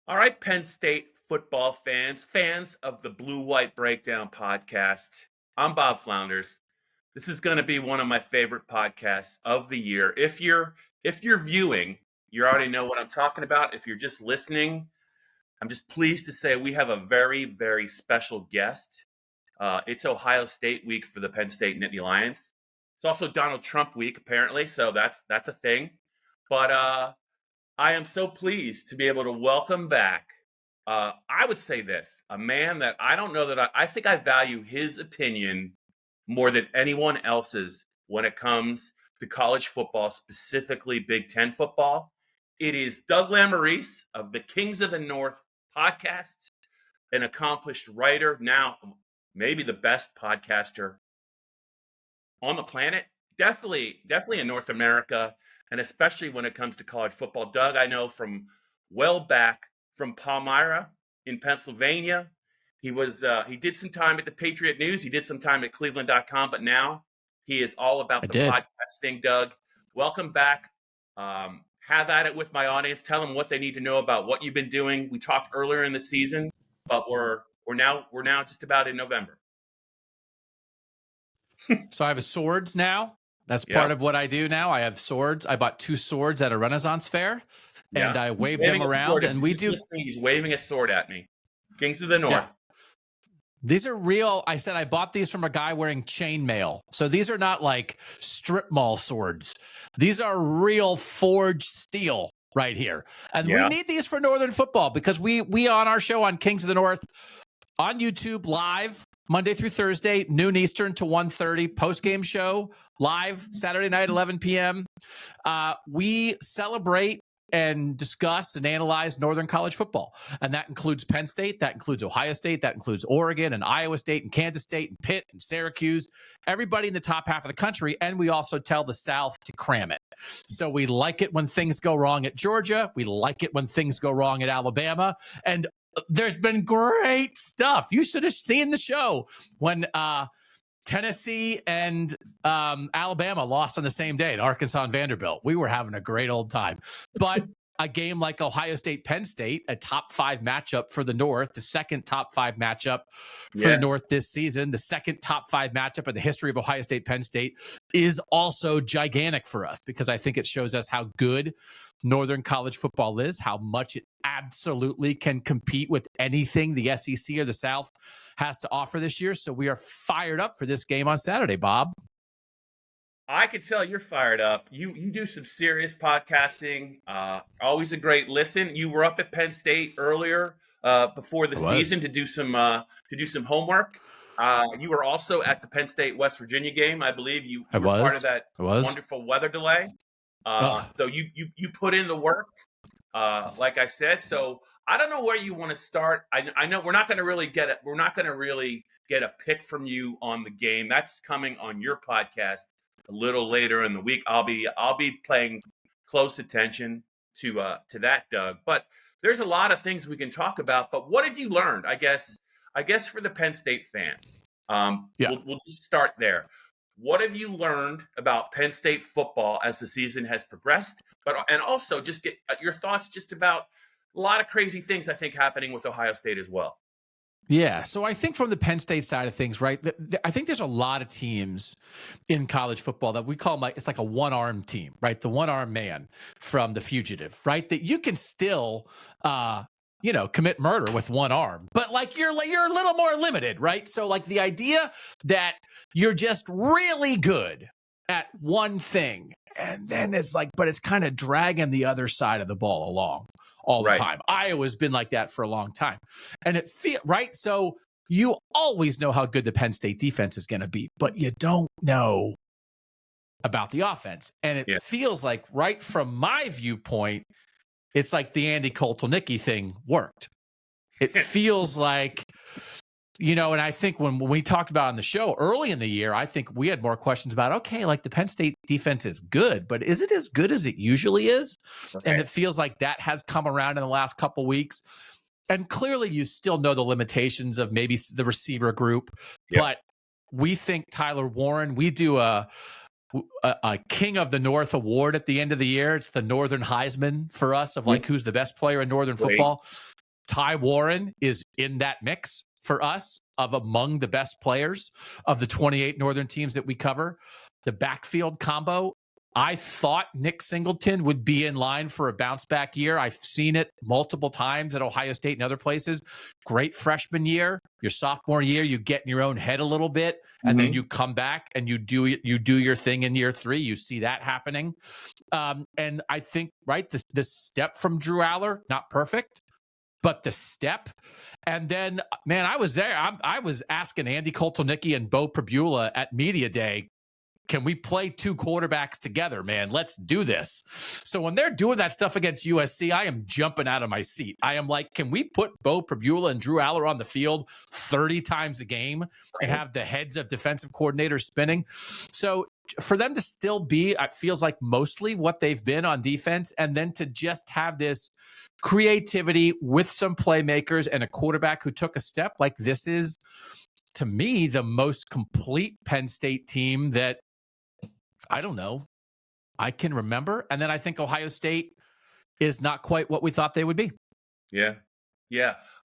All right, Penn State football fans of the Blue White Breakdown podcast. I'm Bob Flounders. This is going to be one of my favorite podcasts of the year. If you're viewing, you already know what I'm talking about. If you're just listening, I'm just pleased to say we have a very, very special guest. It's Ohio State week for the Penn State Nittany Lions. It's also Donald Trump week, apparently, so that's a thing. But I am so pleased to be able to welcome back, I would say this, a man that I don't know that I think I value his opinion more than anyone else's when it comes to college football, specifically Big Ten football. It is Doug Lesmerises of the Kings of the North podcast, an accomplished writer, now maybe the best podcaster on the planet, definitely in North America, and especially when it comes to college football. Doug, I know from well back from Palmyra in Pennsylvania. He did some time at the Patriot News. He did some time at Cleveland.com, but now he is all about the podcast thing. Doug, welcome back. Have at it with my audience. Tell them what they need to know about what you've been doing. We talked earlier in the season, but we're now just about in November. So I have swords now. That's part of what I do now. I have swords. I bought 2 swords at a Renaissance fair, and I wave them around. And He's waving a sword at me. Kings of the North. Yeah. These are real. I said I bought these from a guy wearing chainmail. So these are not like strip mall swords. These are real forged steel right here. And we need these for Northern football because we on our show on Kings of the North on YouTube live Monday through Thursday, noon Eastern to 1:30, post-game show, live Saturday night, 11 p.m. We celebrate and discuss and analyze Northern college football. And that includes Penn State, that includes Ohio State, that includes Oregon and Iowa State and Kansas State and Pitt and Syracuse, everybody in the top half of the country. And we also tell the South to cram it. So we like it when things go wrong at Georgia. We like it when things go wrong at Alabama. And there's been great stuff. You should have seen the show when Tennessee and Alabama lost on the same day at Arkansas and Vanderbilt. We were having a great old time. But a game like Ohio State, Penn State, a top 5 matchup for the North, the second top 5 matchup for the North this season, the second top 5 matchup in the history of Ohio State, Penn State, is also gigantic for us because I think it shows us how good Northern college football is, how much it absolutely can compete with anything the SEC or the South has to offer this year. So we are fired up for this game on Saturday, Bob. I can tell you're fired up. You do some serious podcasting. Always a great listen. You were up at Penn State earlier before the season to do some homework. You were also at the Penn State West Virginia game. I believe you were part of that wonderful weather delay. So you put in the work, like I said. So I don't know where you want to start. I know we're not going to really get it. We're not going to really get a pick from you on the game. That's coming on your podcast a little later in the week. I'll be paying close attention to that, Doug. But there's a lot of things we can talk about. But what have you learned? I guess for the Penn State fans, we'll just start there. What have you learned about Penn State football as the season has progressed? And also just get your thoughts just about a lot of crazy things I think happening with Ohio State as well. Yeah. So I think from the Penn State side of things, right, I think there's a lot of teams in college football that we call it's like a one-arm team, right? The one-arm man from The Fugitive, right? That you can still, commit murder with one arm, but like you're a little more limited, right? So like the idea that you're just really good at one thing and then it's like, but it's kind of dragging the other side of the ball along all the time. Iowa's been like that for a long time. And it feels right. So you always know how good the Penn State defense is going to be, but you don't know about the offense. And it feels like right from my viewpoint, it's like the Andy Koltelnicki thing worked. It feels like, and I think when we talked about it on the show early in the year, I think we had more questions about, okay, like the Penn State defense is good, but is it as good as it usually is? Okay. And it feels like that has come around in the last couple of weeks. And clearly you still know the limitations of maybe the receiver group, but we think Tyler Warren, we do a King of the North award at the end of the year. It's the Northern Heisman for us of like who's the best player in Northern football. Ty Warren is in that mix for us of among the best players of the 28 Northern teams that we cover. The backfield combo, I thought Nick Singleton would be in line for a bounce back year. I've seen it multiple times at Ohio State and other places. Great freshman year. Your sophomore year, you get in your own head a little bit, and then you come back and you do your thing in year 3. You see that happening. And I think, right, the step from Drew Aller, not perfect, but the step. And then, man, I was there. I was asking Andy Koltelnicki and Bo Prabula at Media Day, can we play 2 quarterbacks together, man? Let's do this. So when they're doing that stuff against USC, I am jumping out of my seat. I am like, can we put Bo Prabula and Drew Aller on the field 30 times a game and have the heads of defensive coordinators spinning? So for them to still be, it feels like mostly what they've been on defense, and then to just have this creativity with some playmakers and a quarterback who took a step, like this is, to me, the most complete Penn State team that, I don't know, I can remember. And then I think Ohio State is not quite what we thought they would be. Yeah.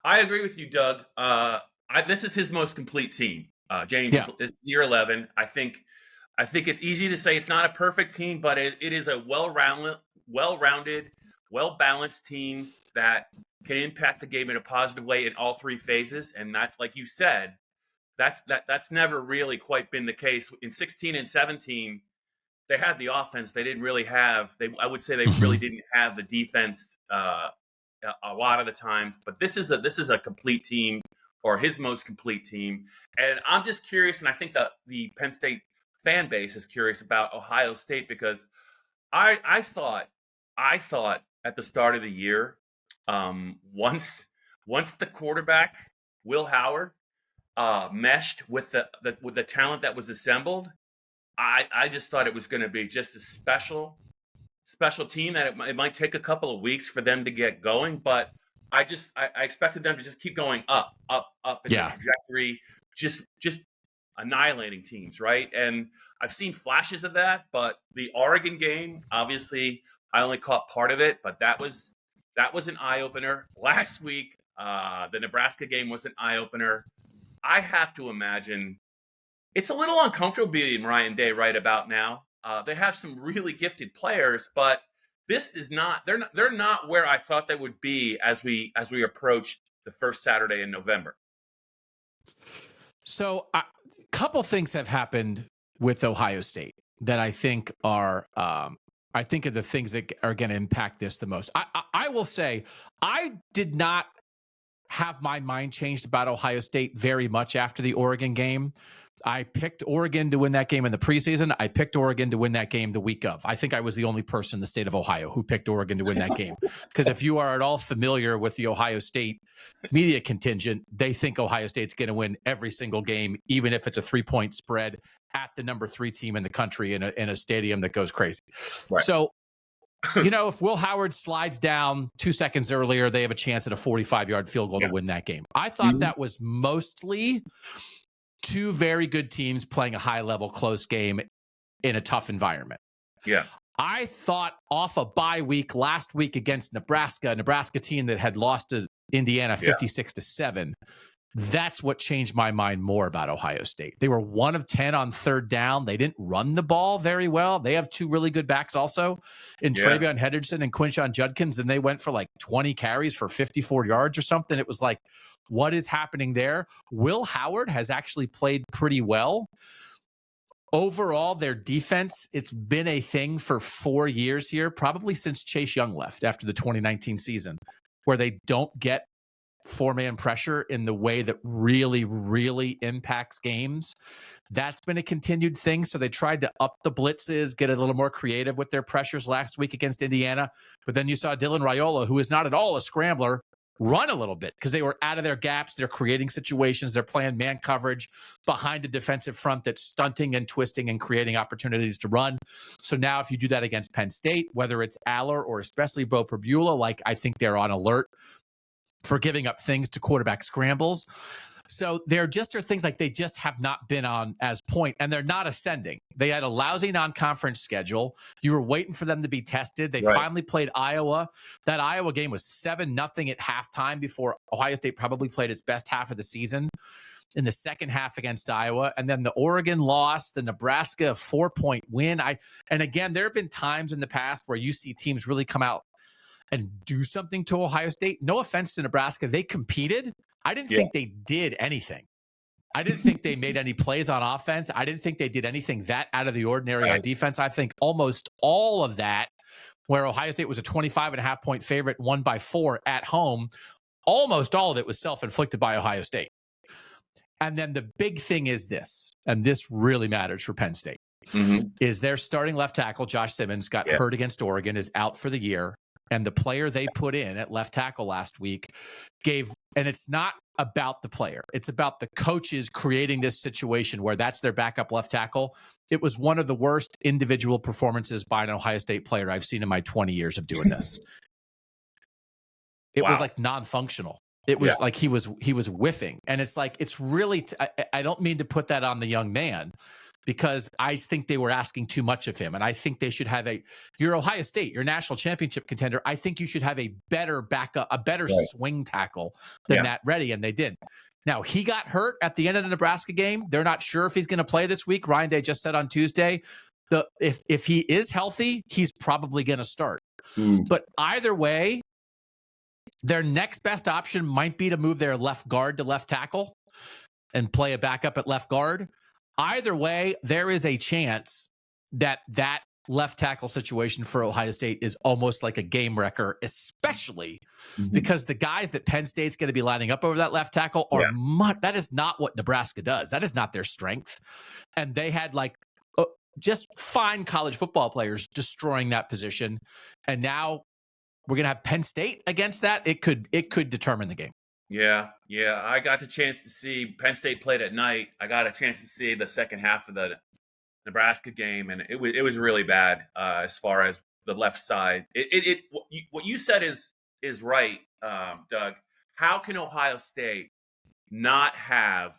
I agree with you, Doug. This is his most complete team. James is year 11. I think it's easy to say it's not a perfect team, but it is a well-rounded, well-balanced team that can impact the game in a positive way in all 3 phases. And that, like you said, that's never really quite been the case. In 16 and 17, they had the offense. They didn't really have. I would say they really didn't have the defense a lot of the times. But this is a complete team, or his most complete team. And I'm just curious, and I think that the Penn State fan base is curious about Ohio State, because I thought at the start of the year, once the quarterback Will Howard meshed with the talent that was assembled, I just thought it was going to be just a special team, that it might take a couple of weeks for them to get going, but I expected them to just keep going up in the trajectory, just annihilating teams, right? And I've seen flashes of that, but the Oregon game, obviously, I only caught part of it, but that was an eye opener. Last week, the Nebraska game was an eye opener. I have to imagine it's a little uncomfortable being Ryan Day right about now. They have some really gifted players, but this is not. They're not where I thought they would be as we approach the first Saturday in November. So a couple things have happened with Ohio State that I think are I think of the things that are going to impact this the most. I will say I did not have my mind changed about Ohio State very much after the Oregon game. I picked Oregon to win that game in the preseason. I picked Oregon to win that game the week of. I think I was the only person in the state of Ohio who picked Oregon to win that game. Because if you are at all familiar with the Ohio State media contingent, they think Ohio State's going to win every single game, even if it's a 3-point spread at the number 3 team in the country in a stadium that goes crazy. Right. So, if Will Howard slides down 2 seconds earlier, they have a chance at a 45-yard field goal to win that game. I thought that was mostly 2 very good teams playing a high-level close game in a tough environment. Yeah. I thought off a bye week last week against Nebraska, a Nebraska team that had lost to Indiana 56-7. That's what changed my mind more about Ohio State. They were 1 of 10 on 3rd down. They didn't run the ball very well. They have 2 really good backs also in Travion Henderson and Quinshon Judkins, and they went for like 20 carries for 54 yards or something. It was like, what is happening there? Will Howard has actually played pretty well. Overall, their defense, it's been a thing for 4 years here, probably since Chase Young left after the 2019 season, where they don't get 4-man pressure in the way that really, really impacts games. That's been a continued thing. So they tried to up the blitzes, get a little more creative with their pressures last week against Indiana. But then you saw Dylan Raiola, who is not at all a scrambler, run a little bit because they were out of their gaps. They're creating situations. They're playing man coverage behind a defensive front that's stunting and twisting and creating opportunities to run. So now if you do that against Penn State, whether it's Aller or especially Bo Prabula, I think they're on alert for giving up things to quarterback scrambles. So there just are things like they just have not been on as point, and they're not ascending. They had a lousy non-conference schedule. You were waiting for them to be tested. They finally played Iowa. That Iowa game was 7-0 at halftime before Ohio State probably played its best half of the season in the second half against Iowa. And then the Oregon loss, the Nebraska 4-point win. And again, there have been times in the past where you see teams really come out and do something to Ohio State. No offense to Nebraska. They competed. I didn't think they did anything. I didn't think they made any plays on offense. I didn't think they did anything that out of the ordinary on defense. I think almost all of that, where Ohio State was a 25.5-point favorite, won by 4 at home, almost all of it was self-inflicted by Ohio State. And then the big thing is this, and this really matters for Penn State, is their starting left tackle, Josh Simmons, got hurt against Oregon, is out for the year. And the player they put in at left tackle last week and it's not about the player. It's about the coaches creating this situation where that's their backup left tackle. It was one of the worst individual performances by an Ohio State player I've seen in my 20 years of doing this. It was like non-functional. It was like he was whiffing. And it's like, it's really, I don't mean to put that on the young man, because I think they were asking too much of him. And I think they should have you're Ohio State, you're national championship contender. I think you should have a better backup, a better swing tackle than that ready. And they didn't. Now, he got hurt at the end of the Nebraska game. They're not sure if he's going to play this week. Ryan Day just said on Tuesday, if he is healthy, he's probably going to start. But either way, their next best option might be to move their left guard to left tackle and play a backup at left guard. Either way, there is a chance that left tackle situation for Ohio State is almost like a game wrecker, especially because the guys that Penn State's going to be lining up over that left tackle are that is not what Nebraska does. That is not their strength. And they had just fine college football players destroying that position. And now we're going to have Penn State against that. It could determine the game. Yeah. I got the chance to see Penn State played at night. I got a chance to see the second half of the Nebraska game, and it was really bad as far as the left side. What you said is right, Doug. How can Ohio State not have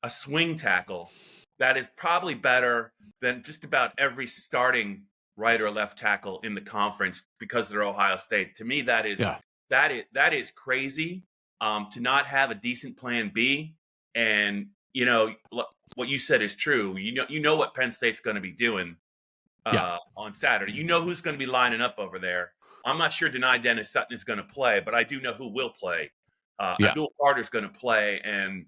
a swing tackle that is probably better than just about every starting right or left tackle in the conference because they're Ohio State? To me, that is crazy. To not have a decent plan B. And, what you said is true. You know what Penn State's going to be doing on Saturday. You know who's going to be lining up over there. I'm not sure Denai Dennis Sutton is going to play, but I do know who will play. Abdul Carter's going to play, and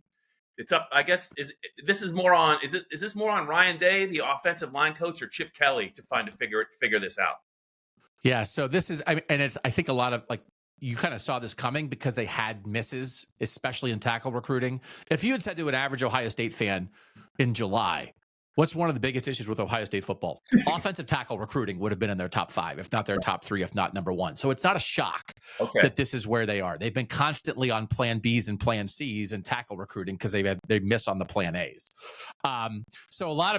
it's up. I guess is this more on Ryan Day, the offensive line coach, or Chip Kelly to figure this out? Yeah. So this is, I think a lot of you kind of saw this coming because they had misses, especially in tackle recruiting. If you had said to an average Ohio State fan in July, what's one of the biggest issues with Ohio State football? Offensive tackle recruiting would have been in their top 5, if not their top 3, if not number 1. So it's not a shock that this is where they are. They've been constantly on plan Bs and plan Cs and tackle recruiting because they miss on the plan As. So a lot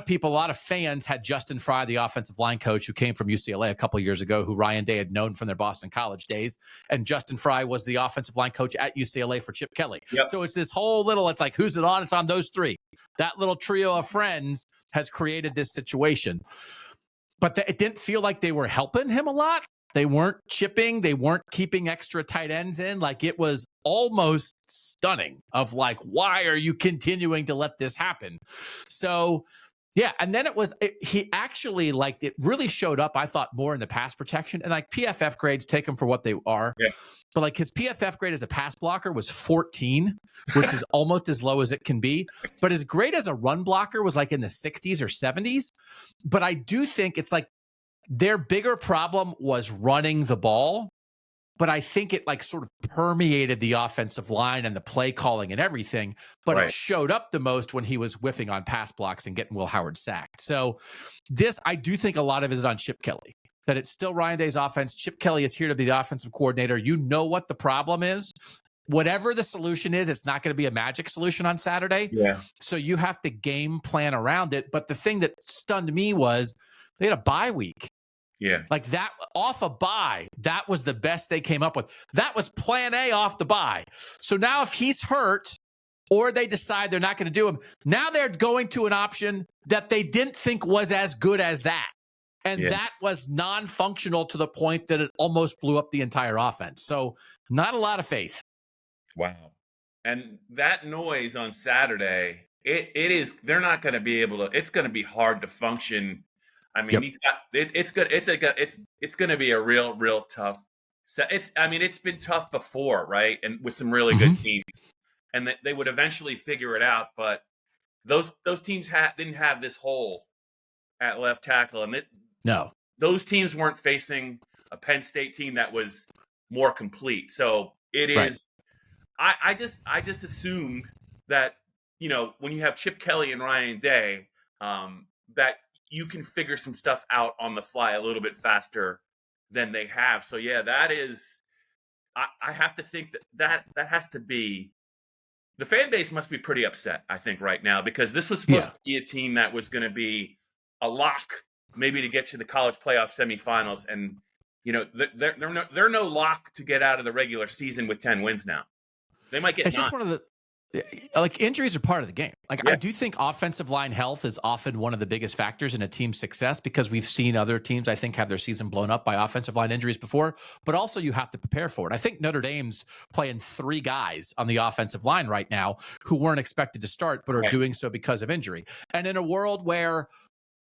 of fans had Justin Fry, the offensive line coach who came from UCLA a couple of years ago, who Ryan Day had known from their Boston College days. And Justin Fry was the offensive line coach at UCLA for Chip Kelly. So it's this whole it's like, who's it on? It's on those 3. That little trio of friends has created this situation. But it didn't feel like they were helping him a lot. They weren't chipping. They weren't keeping extra tight ends in. It was almost stunning of why are you continuing to let this happen? So, yeah. And then he actually it really showed up, I thought, more in the pass protection. And PFF grades, take them for what they are. Yeah. But his PFF grade as a pass blocker was 14, which is almost as low as it can be. But his grade as a run blocker was in the 60s or 70s. But I do think it's their bigger problem was running the ball. But I think it sort of permeated the offensive line and the play calling and everything. But it showed up the most when he was whiffing on pass blocks and getting Will Howard sacked. So I do think a lot of it is on Chip Kelly. That it's still Ryan Day's offense. Chip Kelly is here to be the offensive coordinator. You know what the problem is. Whatever the solution is, it's not going to be a magic solution on Saturday. Yeah. So you have to game plan around it. But the thing that stunned me was they had a bye week. Yeah. That off a bye, that was the best they came up with. That was plan A off the bye. So now if he's hurt, or they decide they're not going to do them. Now they're going to an option that they didn't think was as good as that. And that was non-functional to the point that it almost blew up the entire offense. So not a lot of faith. Wow. And that noise on Saturday, it is, they're not going to be able to, it's going to be hard to function. I mean, it's going to be a real tough. It's been tough before, right? And with some really good teams, and they would eventually figure it out. But those teams didn't have this hole at left tackle, and those teams weren't facing a Penn State team that was more complete. So it is. I just assumed that, when you have Chip Kelly and Ryan Day, that you can figure some stuff out on the fly a little bit faster than they have. So that is. I have to think that has to be. The fan base must be pretty upset, I think, right now, because this was supposed to be a team that was going to be a lock, maybe to get to the college playoff semifinals, and they're no lock to get out of the regular season with 10 wins now. They might get. It's 9. Just one of the injuries are part of the game. I do think offensive line health is often one of the biggest factors in a team's success, because we've seen other teams, I think, have their season blown up by offensive line injuries before, but also you have to prepare for it. I think Notre Dame's playing 3 guys on the offensive line right now who weren't expected to start, but are doing so because of injury. And in a world where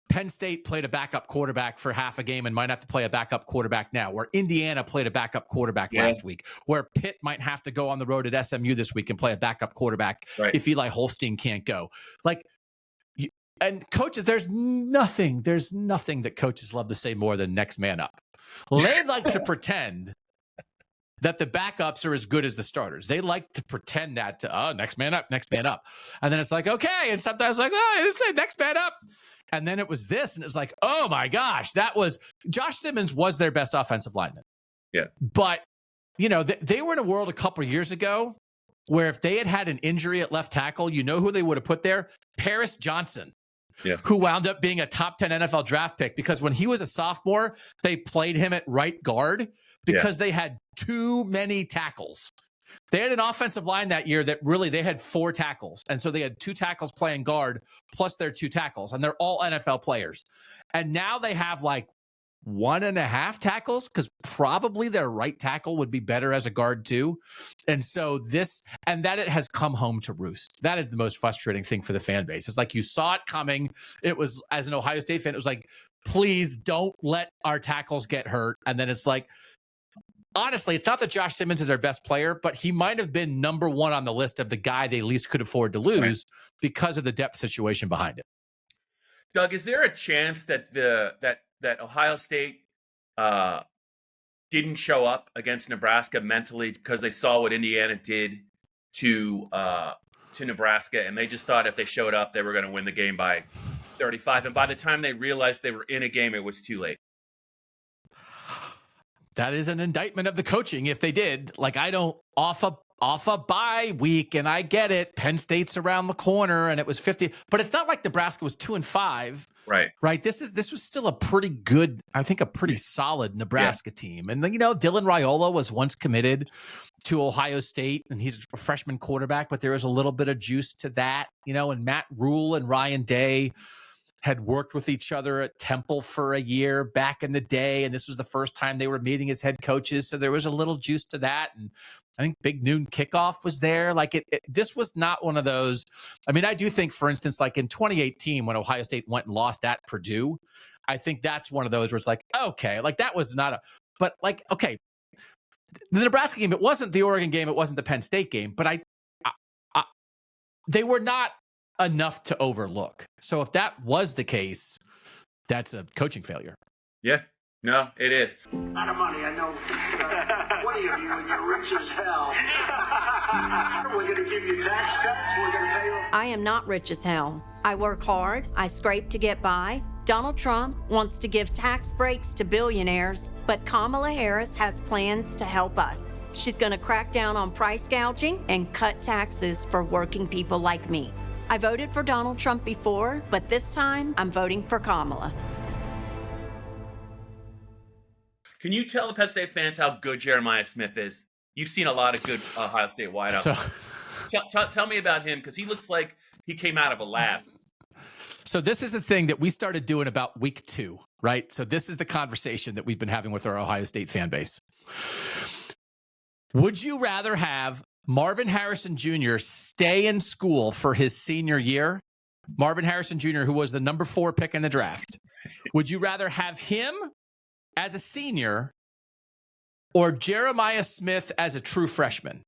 Penn State played a backup quarterback for half a game and might have to play a backup quarterback now, where Indiana played a backup quarterback last week, where Pitt might have to go on the road at SMU this week and play a backup quarterback if Eli Holstein can't go. And coaches, there's nothing that coaches love to say more than next man up. They like to pretend that the backups are as good as the starters. They like to pretend that next man up. And then it's like, okay. And sometimes it's say next man up. And then it was this, and it's like, oh my gosh, Josh Simmons was their best offensive lineman. Yeah. But, they were in a world a couple of years ago where if they had an injury at left tackle, who they would have put there? Paris Johnson, who wound up being a top 10 NFL draft pick, because when he was a sophomore, they played him at right guard because they had too many tackles. They had an offensive line that year that really, they had 4 tackles. And so they had 2 tackles playing guard plus their 2 tackles. And they're all NFL players. And now they have 1.5 tackles, because probably their right tackle would be better as a guard too. And so that it has come home to roost. That is the most frustrating thing for the fan base. It's like you saw it coming. It was, as an Ohio State fan, it was like, please don't let our tackles get hurt. And then it's like, honestly, it's not that Josh Simmons is their best player, but he might have been number 1 on the list of the guy they least could afford to lose because of the depth situation behind it. Doug, is there a chance that that Ohio State didn't show up against Nebraska mentally because they saw what Indiana did to Nebraska, and they just thought if they showed up, they were going to win the game by 35, and by the time they realized they were in a game, it was too late? That is an indictment of the coaching if they did. I don't off a bye week, and I get it. Penn State's around the corner, and it was 50. But it's not like Nebraska was 2-5. Right. This was still a pretty good, I think, a pretty solid Nebraska team. And then, Dylan Raiola was once committed to Ohio State, and he's a freshman quarterback, but there was a little bit of juice to that, and Matt Rule and Ryan Day had worked with each other at Temple for a year back in the day, and this was the first time they were meeting as head coaches, so there was a little juice to that. And I think Big Noon Kickoff was there. This was not one of those. I mean, I do think, for instance, in 2018 when Ohio State went and lost at Purdue, I think that's one of those where it's okay, that was not okay. The Nebraska game, it wasn't the Oregon game, it wasn't the Penn State game, but they were not enough to overlook. So if that was the case, that's a coaching failure. Yeah, no, it is. Out of money, I know. 20 of you, and you're rich as hell. We're going to give you tax cuts. We're going to pay you. I am not rich as hell. I work hard. I scrape to get by. Donald Trump wants to give tax breaks to billionaires, but Kamala Harris has plans to help us. She's going to crack down on price gouging and cut taxes for working people like me. I voted for Donald Trump before, but this time I'm voting for Kamala. Can you tell the Penn State fans how good Jeremiah Smith is? You've seen a lot of good Ohio State wideouts. Tell me about him, because he looks like he came out of a lab. So this is the thing that we started doing about week 2, right? So this is the conversation that we've been having with our Ohio State fan base. Would you rather have Marvin Harrison Jr. stay in school for his senior year? Marvin Harrison Jr., who was the number 4 pick in the draft. Would you rather have him as a senior or Jeremiah Smith as a true freshman?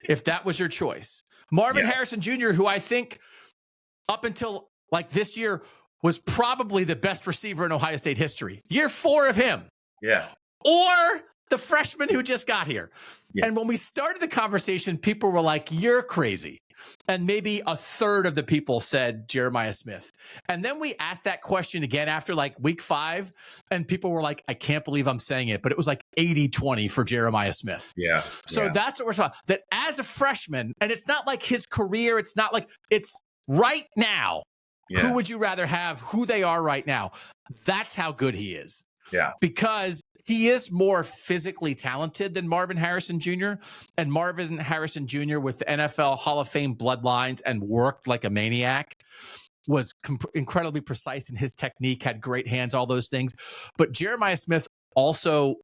If that was your choice. Marvin Harrison Jr., who I think up until like this year was probably the best receiver in Ohio State history. Year 4 of him. Yeah. Or the freshman who just got here. Yeah. And when we started the conversation, people were like, you're crazy. And maybe a third of the people said Jeremiah Smith. And then we asked that question again after like week 5, and people were like, I can't believe I'm saying it, but it was like 80-20 for Jeremiah Smith. Yeah. So that's what we're talking about. That as a freshman, and it's not like his career, it's not like it's right now. Yeah. Who would you rather have, who they are right now? That's how good he is. Yeah. Because he is more physically talented than Marvin Harrison Jr. And Marvin Harrison Jr. with the NFL Hall of Fame bloodlines and worked like a maniac, was incredibly precise in his technique, had great hands, all those things. But Jeremiah Smith also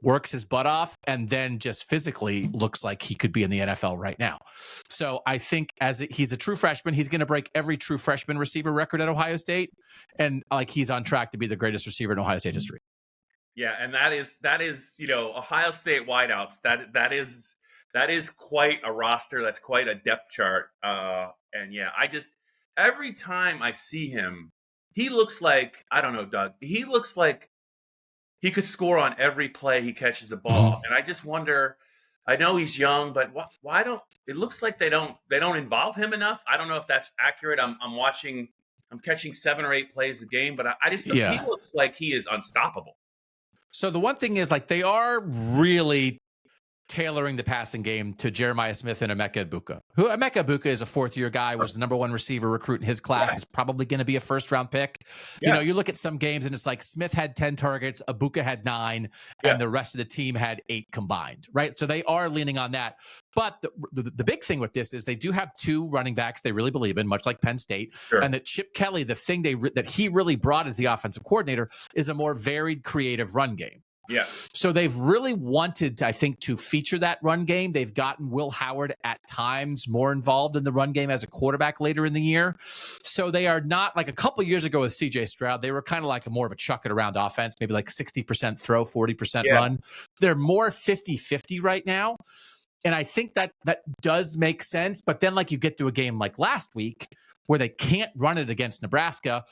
works his butt off and then just physically looks like he could be in the NFL right now. So I think he's a true freshman, he's going to break every true freshman receiver record at Ohio State. And like he's on track to be the greatest receiver in Ohio State history. Yeah. And that is, Ohio State wideouts. That is quite a roster. That's quite a depth chart. And yeah, every time I see him, he looks like, I don't know, Doug, he looks like he could score on every play he catches the ball. And I just wonder, I know he's young, but why don't, it looks like they don't involve him enough. I don't know if that's accurate. I'm catching 7 or 8 plays a game, but he looks like he is unstoppable. So the one thing is, like, they are really tailoring the passing game to Jeremiah Smith and Emeka Egbuka. Emeka Egbuka is a 4th-year guy, was the number 1 receiver recruit in his class, is probably going to be a first-round pick. Yeah. You look at some games and it's like Smith had 10 targets, Egbuka had 9, and the rest of the team had 8 combined, right? So they are leaning on that. But the big thing with this is they do have 2 running backs they really believe in, much like Penn State, and that Chip Kelly, the thing that he really brought as the offensive coordinator is a more varied, creative run game. Yeah. So they've really wanted, I think, to feature that run game. They've gotten Will Howard at times more involved in the run game as a quarterback later in the year. So they are not like a couple of years ago with CJ Stroud. They were kind of like a more of a chuck it around offense, maybe like 60% throw, 40% run. They're more 50-50 right now. And I think that does make sense. But then like you get to a game like last week where they can't run it against Nebraska.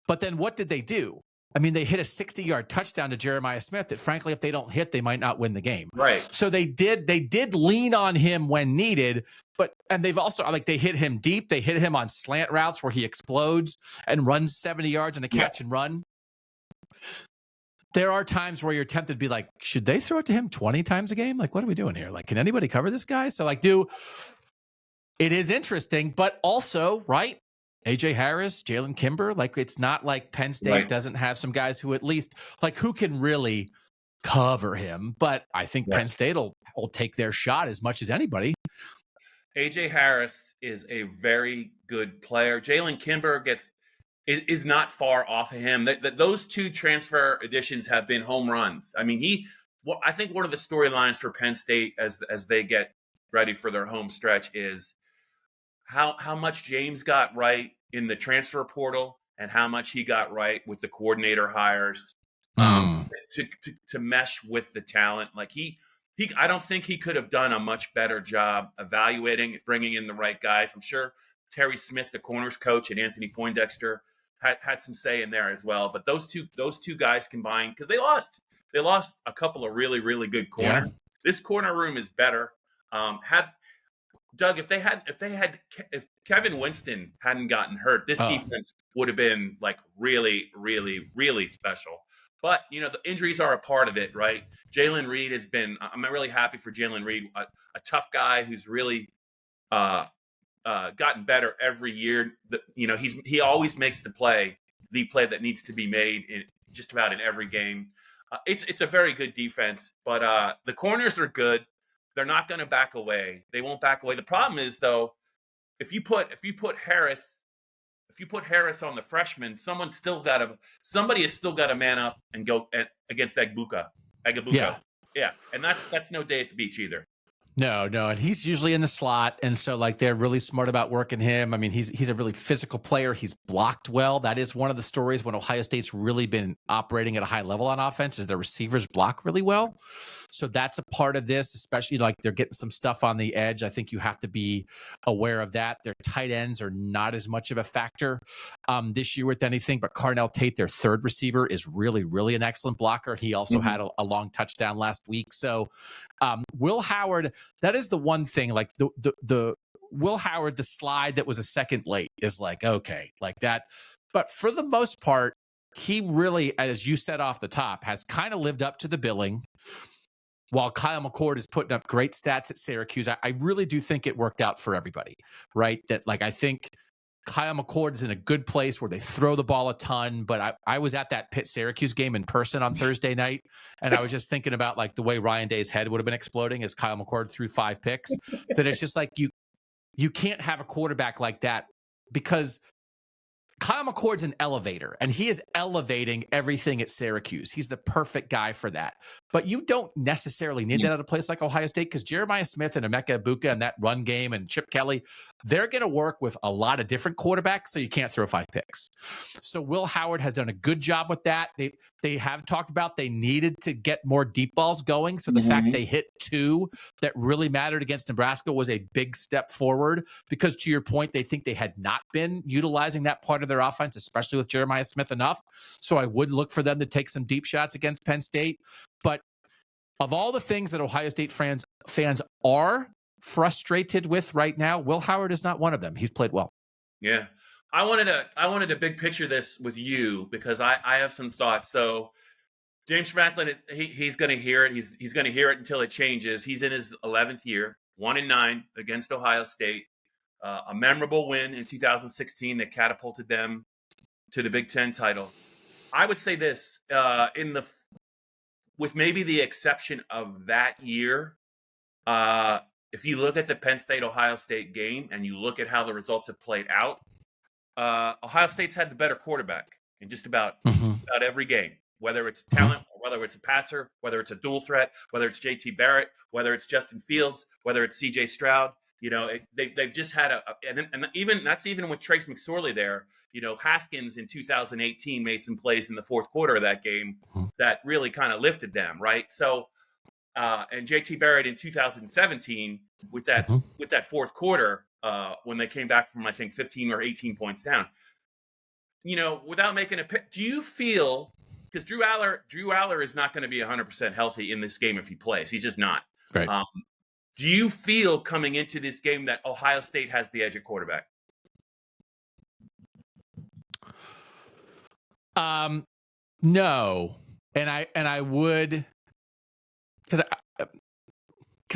But then what did they do? I mean, they hit a 60-yard touchdown to Jeremiah Smith that, frankly, if they don't hit, they might not win the game. Right. So they did lean on him when needed, and they've also, like, they hit him deep. They hit him on slant routes where he explodes and runs 70 yards in a catch and run. There are times where you're tempted to be like, should they throw it to him 20 times a game? Like, what are we doing here? Like, can anybody cover this guy? So, like, it is interesting, but also, right? AJ Harris, Jalen Kimber, like it's not like Penn State doesn't have some guys who at least like who can really cover him. But I think Penn State will take their shot as much as anybody. AJ Harris is a very good player. Jalen Kimber is not far off of him. Those 2 transfer additions have been home runs. I mean, I think one of the storylines for Penn State as they get ready for their home stretch is how much James got right in the transfer portal and how much he got right with the coordinator hires to mesh with the talent. Like I don't think he could have done a much better job evaluating, bringing in the right guys. I'm sure Terry Smith, the corners coach, and Anthony Poindexter had some say in there as well. But those two guys combined, because they lost a couple of really, really good corners. Yeah. This corner room is better. Doug, if Kevin Winston hadn't gotten hurt, this defense would have been like really, really, really special. But, the injuries are a part of it, right? Jalen Reed I'm really happy for Jalen Reed, a tough guy who's really gotten better every year. He always makes the play that needs to be made in just about in every game. It's a very good defense, but the corners are good. they're not going to back away. They won't back away. The problem is though, if you put Harris on the freshman, somebody has still got to man up and go against Egbuka. Yeah, and that's no day at the beach either. No, and he's usually in the slot, and so like they're really smart about working him. I mean, he's a really physical player. He's blocked well. That is one of the stories when Ohio State's really been operating at a high level on offense, is their receivers block really well. So that's a part of this, especially like they're getting some stuff on the edge. I think you have to be aware of that. Their tight ends are not as much of a factor this year with anything, but Carnell Tate, their third receiver, is really, really an excellent blocker. He also had a long touchdown last week. So Will Howard, that is the one thing, like the Will Howard, the slide that was a second late is like, okay, like that. But for the most part, he really, as you said off the top, has kind of lived up to the billing. While Kyle McCord is putting up great stats at Syracuse, I really do think it worked out for everybody, right? That like, I think Kyle McCord is in a good place where they throw the ball a ton, but I was at that Pitt-Syracuse game in person on Thursday night, and I was just thinking about like the way Ryan Day's head would have been exploding as Kyle McCord threw 5 picks, that it's just like you can't have a quarterback like that, because Kyle McCord's an elevator, and he is elevating everything at Syracuse. He's the perfect guy for that. But you don't necessarily need that at a place like Ohio State, because Jeremiah Smith and Emeka Egbuka and that run game and Chip Kelly, they're going to work with a lot of different quarterbacks, so you can't throw 5 picks. So Will Howard has done a good job with that. They have talked about they needed to get more deep balls going, so the fact they hit 2 that really mattered against Nebraska was a big step forward, because to your point, they think they had not been utilizing that part of their offense, especially with Jeremiah Smith, enough. So I would look for them to take some deep shots against Penn State. But of all the things that Ohio State fans are frustrated with right now, Will Howard is not one of them. He's played well. Yeah. I wanted to big picture this with you, because I have some thoughts. So James Franklin, he's going to hear it. He's going to hear it until it changes. He's in his 11th year, 1-9 against Ohio State. A memorable win in 2016 that catapulted them to the Big Ten title. I would say this, with maybe the exception of that year, if you look at the Penn State-Ohio State game and you look at how the results have played out, Ohio State's had the better quarterback in just about every game, whether it's talent, or whether it's a passer, whether it's a dual threat, whether it's JT Barrett, whether it's Justin Fields, whether it's CJ Stroud. You know, they've just had and even that's even with Trace McSorley there. You know, Haskins in 2018 made some plays in the fourth quarter of that game that really kind of lifted them, right? So, and JT Barrett in 2017 with that fourth quarter when they came back from, I think, 15 or 18 points down. You know, without making a pick, do you feel, because Drew Aller is not going to be 100% healthy in this game if he plays. He's just not. Right. Do you feel coming into this game that Ohio State has the edge at quarterback? No, and I would, because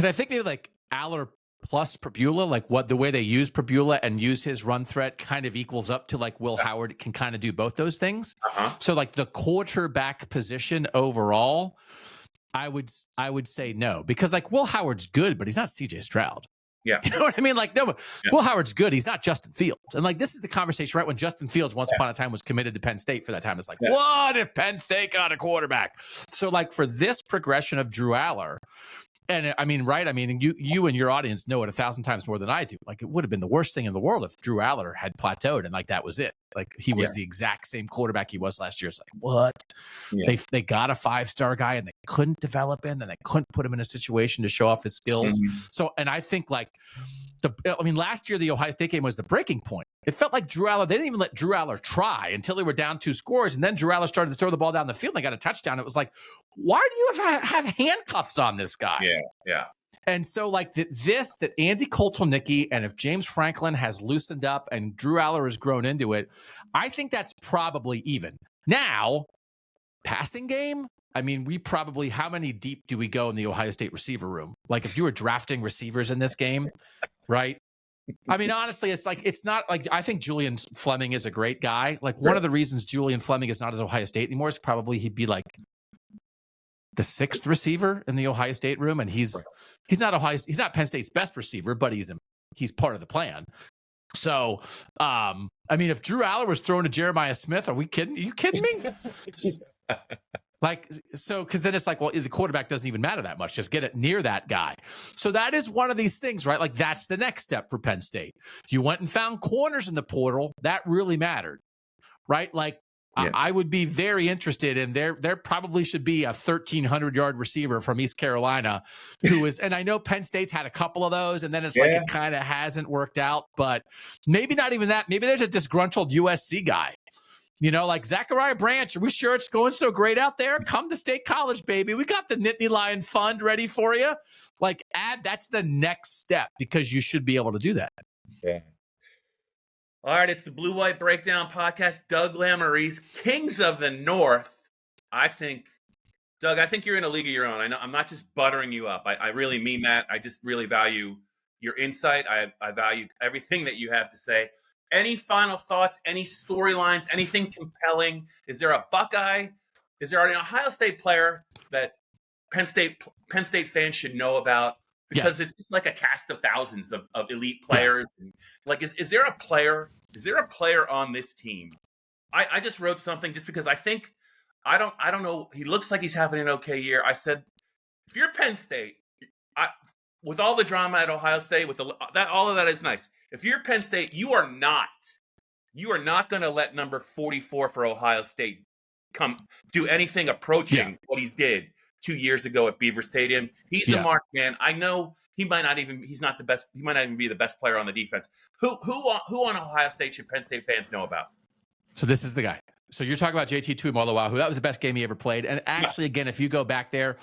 I think maybe like Aller plus Prbula, like what the way they use Prbula and use his run threat kind of equals up to like Will Howard can kind of do both those things. So like the quarterback position overall, I would say no, because like Will Howard's good, but he's not CJ Stroud. Yeah. You know what I mean? Like, no, Will Howard's good. He's not Justin Fields. And like, this is the conversation, right? When Justin Fields once upon a time was committed to Penn State for that time. It's like, what if Penn State got a quarterback? So like for this progression of Drew Aller, and I mean, right? I mean, you and your audience know it 1,000 times more than I do. Like, it would have been the worst thing in the world if Drew Aller had plateaued and like that was it. Like he was the exact same quarterback he was last year. It's like, what? Yeah. They got a 5-star guy and they couldn't develop him, and they couldn't put him in a situation to show off his skills. So, and I think like last year the Ohio State game was the breaking point. It felt like Drew Aller, they didn't even let Drew Aller try until they were down 2 scores, and then Drew Aller started to throw the ball down the field and they got a touchdown. It was like, why do you have handcuffs on this guy? Yeah. And so like that Andy Koltelnicki, and if James Franklin has loosened up and Drew Aller has grown into it, I think that's probably even. Now, passing game, I mean, how many deep do we go in the Ohio State receiver room? Like if you were drafting receivers in this game, right? I mean, honestly, it's not like, I think Julian Fleming is a great guy. Like one of the reasons Julian Fleming is not at Ohio State anymore is probably he'd be like the 6th receiver in the Ohio State room, and he's not Penn State's best receiver, but he's part of the plan. So, I mean, if Drew Aller was throwing to Jeremiah Smith, are you kidding me? Because then it's like, well, the quarterback doesn't even matter that much. Just get it near that guy. So that is one of these things, right? Like, that's the next step for Penn State. You went and found corners in the portal. That really mattered, right? Like, yeah. I would be very interested in there probably should be a 1,300-yard receiver from East Carolina who is, and I know Penn State's had a couple of those, and then it's like it kind of hasn't worked out, but maybe not even that. Maybe there's a disgruntled USC guy. Like Zachariah Branch, are we sure it's going so great out there? Come to State College, baby. We got the Nittany Lion Fund ready for you. Like, that's the next step because you should be able to do that. Yeah. All right, it's the Blue White Breakdown podcast. Doug Lesmerises, Kings of the North. Doug, I think you're in a league of your own. I know I'm not just buttering you up. I really mean that. I just really value your insight. I value everything that you have to say. Any final thoughts, any storylines, anything compelling? Is there a Buckeye? Is there an Ohio State player that Penn State fans should know about? Because it's just like a cast of thousands of elite players. Yeah. And like, is there a player? Is there a player on this team? I just wrote something just because I don't know. He looks like he's having an okay year. I said, if you're Penn State, with all the drama at Ohio State, all of that is nice. If you're Penn State, you are not going to let number 44 for Ohio State come do anything approaching what he did 2 years ago at Beaver Stadium. He's a marked man. I know he's not the best. He might not even be the best player on the defense. Who on Ohio State should Penn State fans know about? So this is the guy. So you're talking about JT Tuimoloau, who that was the best game he ever played. And actually, again, if you go back there,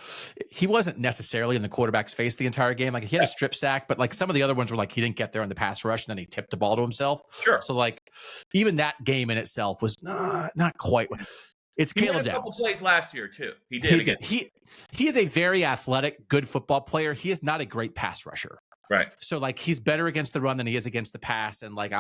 he wasn't necessarily in the quarterback's face the entire game. Like, he had a strip sack, but like some of the other ones were like he didn't get there on the pass rush, and then he tipped the ball to himself. Sure. So like even that game in itself was not quite. It's Caleb Downs. He had a couple plays last year too. He did. He is a very athletic, good football player. He is not a great pass rusher. Right. So like he's better against the run than he is against the pass, and like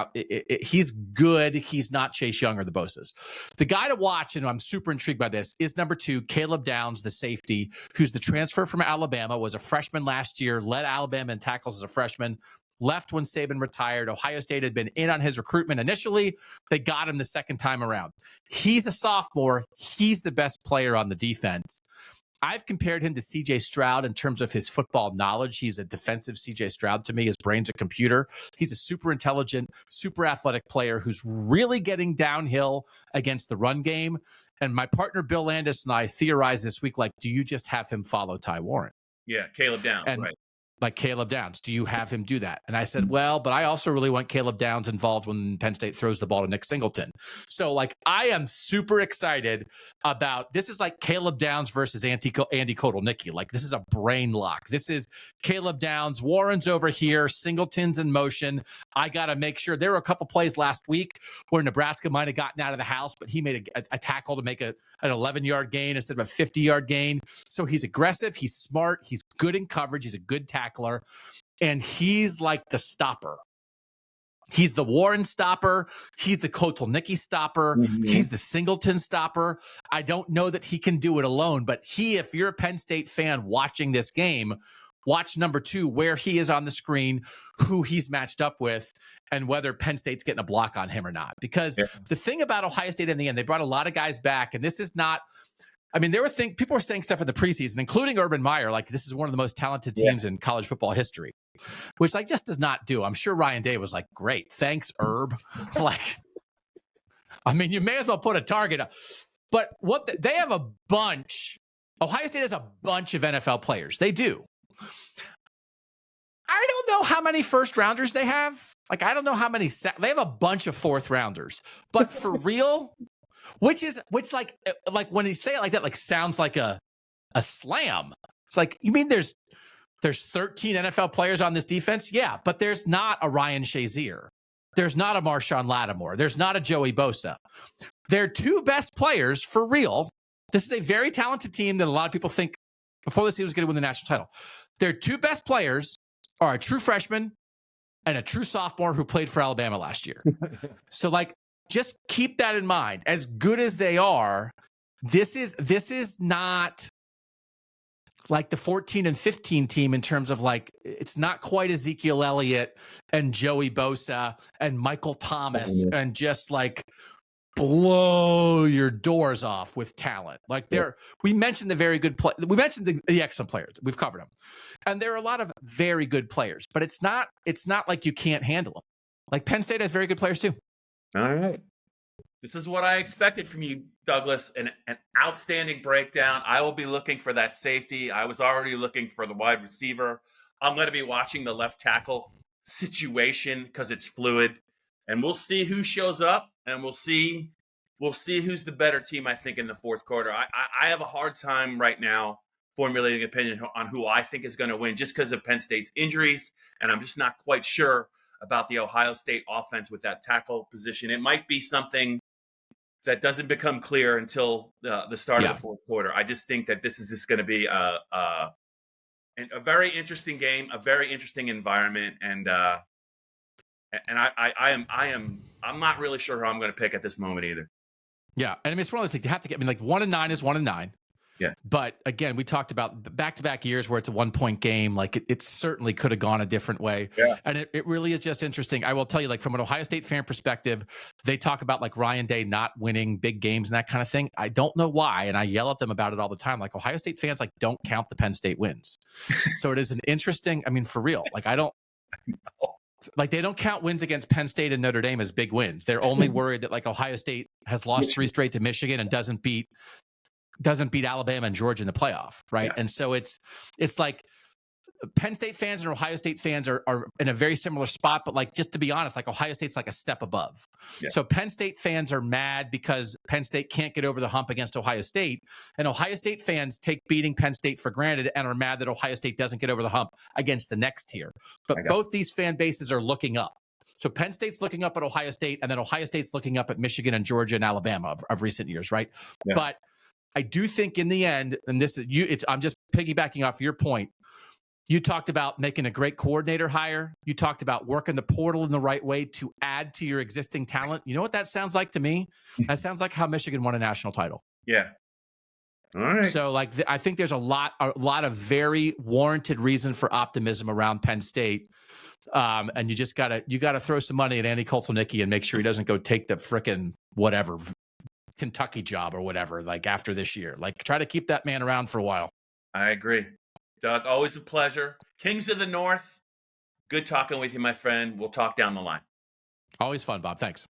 he's good. He's not Chase Young or the Bosa's. The guy to watch, and I'm super intrigued by this, is number 2, Caleb Downs, the safety, who's the transfer from Alabama, was a freshman last year, led Alabama in tackles as a freshman, left when Saban retired. Ohio State had been in on his recruitment initially. They got him the second time around. He's a sophomore. He's the best player on the defense. I've compared him to C.J. Stroud in terms of his football knowledge. He's a defensive C.J. Stroud to me. His brain's a computer. He's a super intelligent, super athletic player who's really getting downhill against the run game. And my partner Bill Landis and I theorized this week, like, do you just have him follow Ty Warren? Yeah, Caleb Downs, right. Like Caleb Downs, do you have him do that? And I said, well, but I also really want Caleb Downs involved when Penn State throws the ball to Nick Singleton. So like, I am super excited about, this is like Caleb Downs versus Andy Kotelnicki. Like, this is a brain lock. This is Caleb Downs, Warren's over here, Singleton's in motion. I got to make sure. There were a couple plays last week where Nebraska might have gotten out of the house, but he made a tackle to make an 11-yard gain instead of a 50-yard gain. So he's aggressive. He's smart. He's good in coverage. He's a good tackler. And he's like the stopper. He's the Warren stopper. He's the Kotelnicki stopper. Mm-hmm. He's the Singleton stopper. I don't know that he can do it alone, but if you're a Penn State fan watching this game, watch number 2, where he is on the screen, who he's matched up with, and whether Penn State's getting a block on him or not. Because the thing about Ohio State in the end, they brought a lot of guys back, and this is not, I mean, people were saying stuff in the preseason, including Urban Meyer, like this is one of the most talented teams in college football history, which like just does not do. I'm sure Ryan Day was like, great, thanks, Herb. Like, I mean, you may as well put a target up. But they have a bunch. Ohio State has a bunch of NFL players. They do. I don't know how many first rounders they have. Like, I don't know how many. They have a bunch of fourth rounders. But for real, which like when you say it like that, like sounds like a slam. It's like, you mean there's 13 NFL players on this defense? Yeah, but there's not a Ryan Shazier. There's not a Marshawn Lattimore. There's not a Joey Bosa. Their 2 best players for real. This is a very talented team that a lot of people think before this season was going to win the national title. Their 2 best players are a true freshman and a true sophomore who played for Alabama last year. So like, just keep that in mind. As good as they are, this is not like the 14 and 15 team in terms of like, it's not quite Ezekiel Elliott and Joey Bosa and Michael Thomas and just like blow your doors off with talent. Like we mentioned the very good play. We mentioned the excellent players. We've covered them. And there are a lot of very good players, but it's not like you can't handle them. Like Penn State has very good players too. All right. This is what I expected from you, Douglas, an outstanding breakdown. I will be looking for that safety. I was already looking for the wide receiver. I'm going to be watching the left tackle situation because it's fluid. And we'll see who shows up, and we'll see who's the better team, I think, in the fourth quarter. I have a hard time right now formulating an opinion on who I think is going to win just because of Penn State's injuries, and I'm just not quite sure about the Ohio State offense with that tackle position. It might be something that doesn't become clear until the start of the fourth quarter. I just think that this is just going to be a very interesting game, a very interesting environment, and I'm not really sure who I'm going to pick at this moment either. Yeah, and I mean it's one of those things you have to get. I mean, like 1-9 is 1-9. Yeah. But again, we talked about back-to-back years where it's a 1-point game. Like it certainly could have gone a different way. Yeah. And it really is just interesting. I will tell you, like from an Ohio State fan perspective, they talk about like Ryan Day not winning big games and that kind of thing. I don't know why. And I yell at them about it all the time. Like Ohio State fans like don't count the Penn State wins. So it is an interesting, I mean, for real, like I don't like they don't count wins against Penn State and Notre Dame as big wins. They're only worried that like Ohio State has lost 3 straight to Michigan and doesn't beat Alabama and Georgia in the playoff, right? Yeah. And so it's like Penn State fans and Ohio State fans are in a very similar spot, but like just to be honest, like Ohio State's like a step above. Yeah. So Penn State fans are mad because Penn State can't get over the hump against Ohio State, and Ohio State fans take beating Penn State for granted and are mad that Ohio State doesn't get over the hump against the next tier. But both these fan bases are looking up. So Penn State's looking up at Ohio State, and then Ohio State's looking up at Michigan and Georgia and Alabama of recent years, right? Yeah. But I do think in the end, and this is I'm just piggybacking off your point. You talked about making a great coordinator hire. You talked about working the portal in the right way to add to your existing talent. You know what that sounds like to me? That sounds like how Michigan won a national title. Yeah. All right. So like I think there's a lot of very warranted reason for optimism around Penn State. And you just gotta throw some money at Andy Koltelnicki and make sure he doesn't go take the frickin' whatever Kentucky job or whatever, like after this year. Like try to keep that man around for a while. I agree. Doug, always a pleasure. Kings of the North, good talking with you, my friend. We'll talk down the line. Always fun, Bob. Thanks.